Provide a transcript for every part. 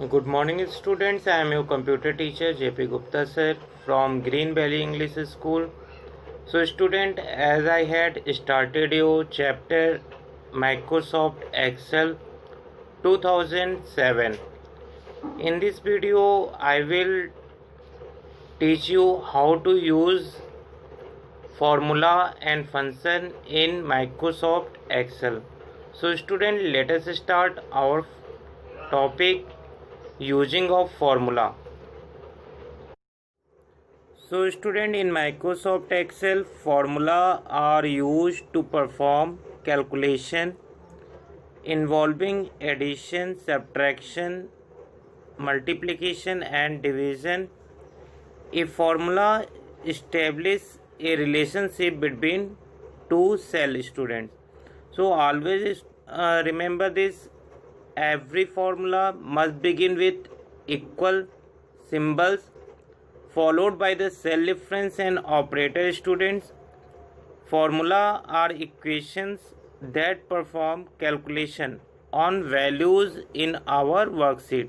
Good morning students, I am your computer teacher JP Gupta sir from Green Valley English School. So student, as I had started your chapter Microsoft Excel 2007, in this video I will teach you how to use formula and function in Microsoft Excel. So student, let us start our topic using of formula. So student, in Microsoft Excel, formula are used to perform calculation involving addition, subtraction, multiplication and division. A formula establishes a relationship between two cell students. So always remember this. Every formula must begin with equal symbols followed by the cell reference and operator. Students, formula are equations that perform calculation on values in our worksheet.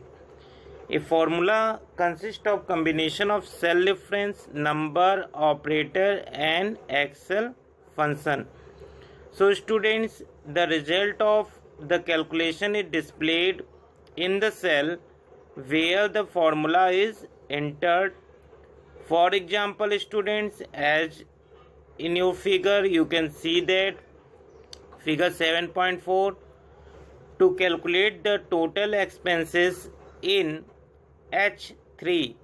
A formula consists of combination of cell reference, number, operator and Excel function. So students, the result of the calculation is displayed in the cell where the formula is entered. For example, students, as in your figure you can see that figure 7.4, to calculate the total expenses in H3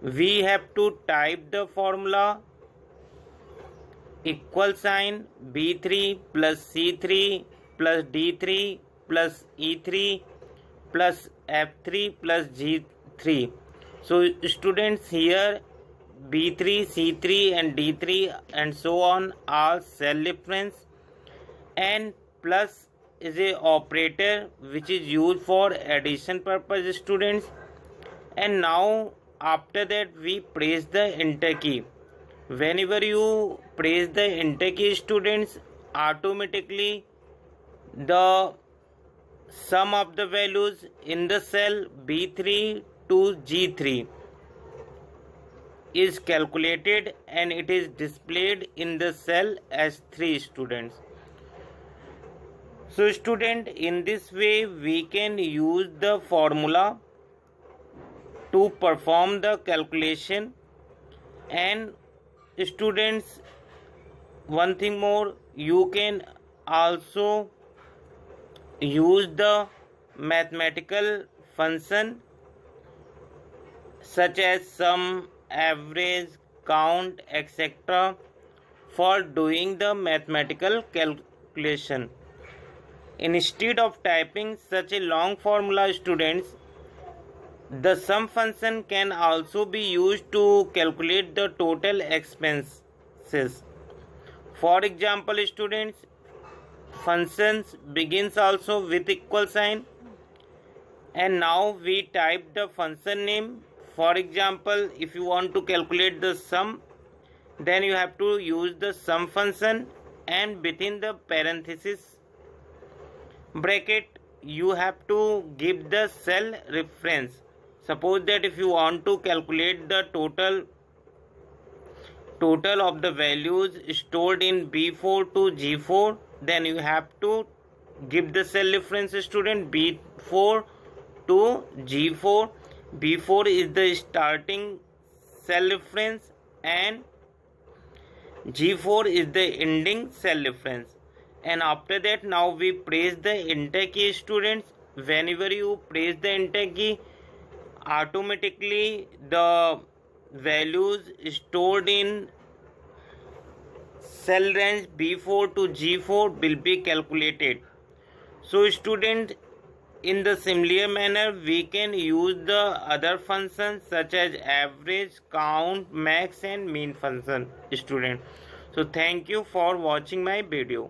we have to type the formula equal sign B3 plus C3 plus D3 plus E3 plus F3 plus G3. So students, here B3, C3 and D3 and so on are cell reference, and plus is a operator which is used for addition purpose, students. And now after that we press the enter key. Whenever you press the enter key, students, automatically the sum of the values in the cell B3 to G3 is calculated and it is displayed in the cell S3, students. So student, in this way we can use the formula to perform the calculation. And students, one thing more, you can also use the mathematical function such as sum, average, count, etc. for doing the mathematical calculation. Instead of typing such a long formula, students, the sum function can also be used to calculate the total expenses. For example, students, functions begins also with equal sign, and now we type the function name. For example, if you want to calculate the sum, then you have to use the sum function, and within the parenthesis bracket you have to give the cell reference. Suppose that if you want to calculate the total of the values stored in B4 to G4, then you have to give the cell reference, student, B4 to G4. B4 is the starting cell reference and G4 is the ending cell reference. And after that, now we press the enter key, students. Whenever you press the enter key, automatically the values stored in cell range B4 to G4 will be calculated. So student, in the similar manner we can use the other functions such as average, count, max and mean function, student. So thank you for watching my video.